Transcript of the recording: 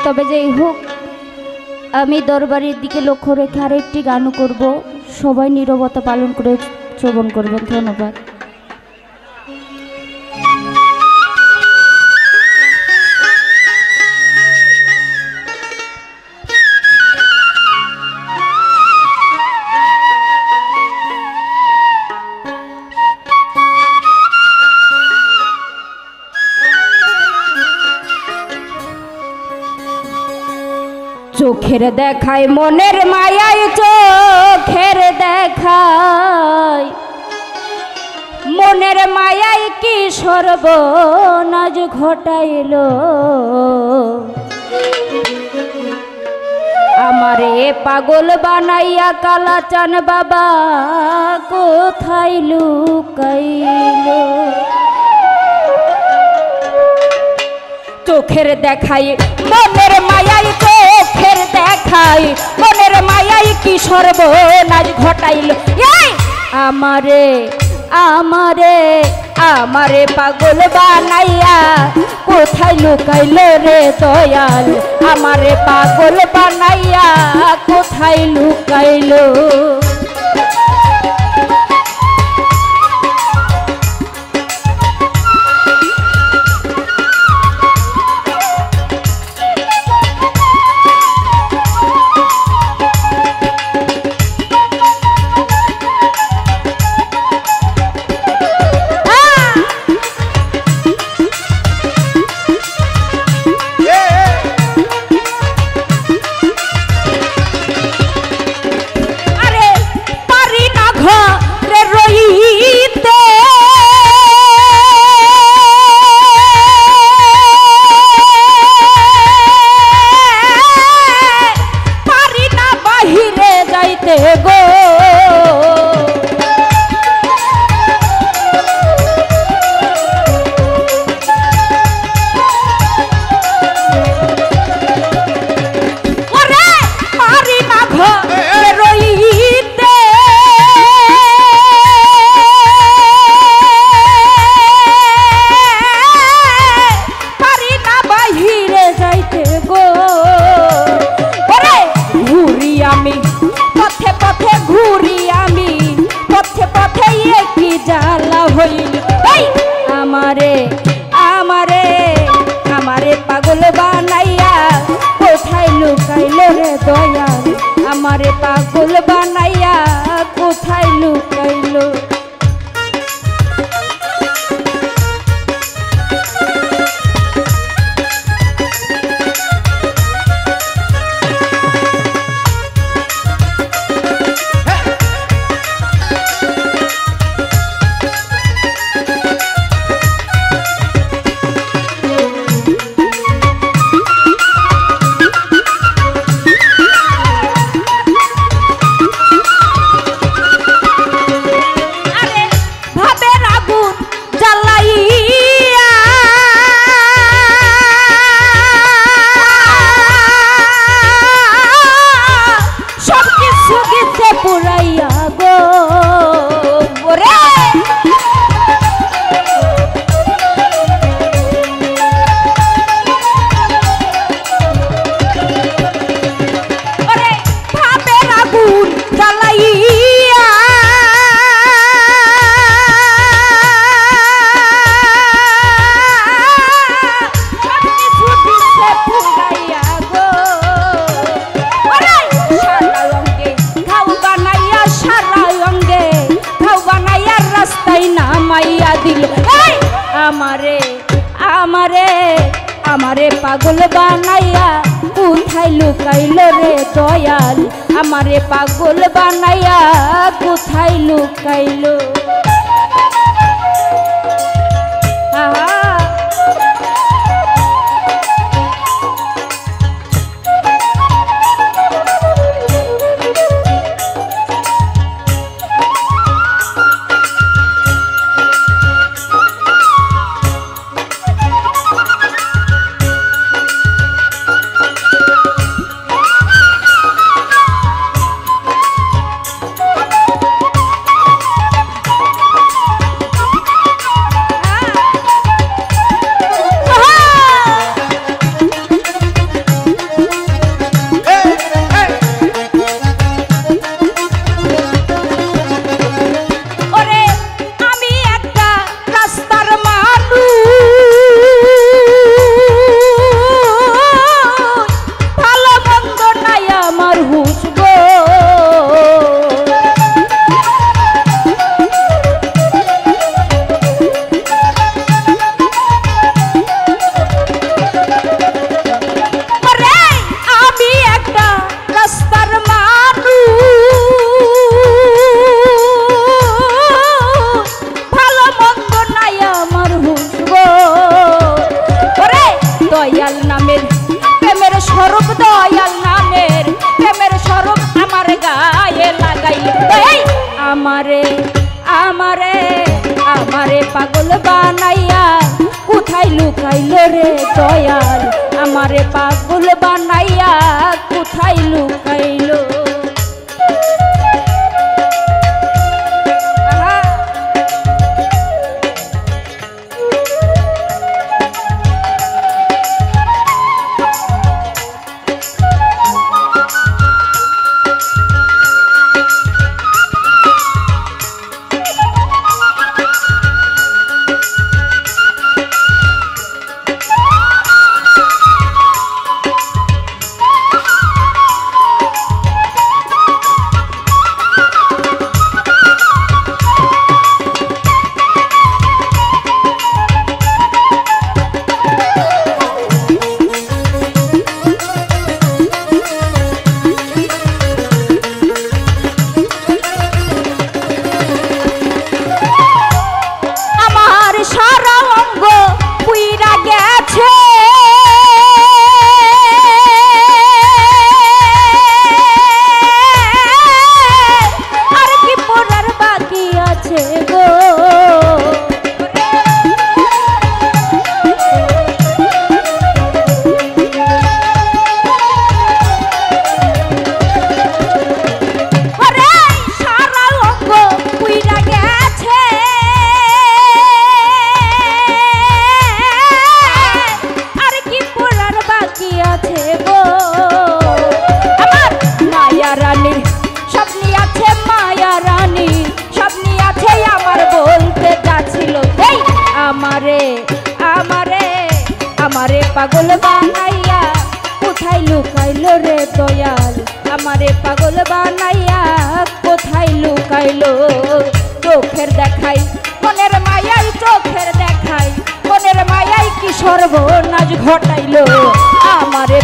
তবে যেই হোক আমি দরবারের দিকে লক্ষ্য রেখে আরেকটি গানও করব, সবাই নীরবতা পালন করে শ্রবণ করবেন। ধন্যবাদ। চোখের দেখায় মনের মায়ায়, চোখের দেখায় মনের মায়ায় কি সর্বনাশ ঘটাইল, আমারে পাগল বানাইয়া কালাচান বাবা কোথায় লুকাইল। চোখের দেখায় মনের মায়াই, চোখের দেখায় মনের মায়াই কি সর্বনাশ ঘটাইল, আমারে আমারে আমারে পাগল বানাইয়া কোথায় লুকাইল রে দয়াল, আমারে পাগল বানাইয়া কোথায় লুকাইল। আমারে আমারে আমারে পাগল বানাইয়া কোথায় লুকাইল রে দয়াল, আমারে পাগল বানাইয়া কোথায় লুকাইল। আমারে আমারে আমারে পাগল বানাইয়া কোথায় লুকাইল রে দয়াল, আমারে পাগল বানাইয়া কোথায় লুকাইল। দয়াল নামের প্রেমের স্বরূপ আমার গায়ে লাগাইল। এই আমারে আমারে আমারে পাগল বানাইয়া কোথায় লুকাইলো রে দয়াল, আমারে পাগল বানাইয়া কোথায় লুকাইলো। আমারে আমারে আমারে পাগল বানাইয়া কোথায় লুকাইলো রে দয়াল, আমারে পাগল বানাইয়া কোথায় লুকাইলো। চোখের দেখাই মনের মায়াই, চোখের দেখাই মনের মায়াই কি সর্বনাশ ঘটাইলো। আমারে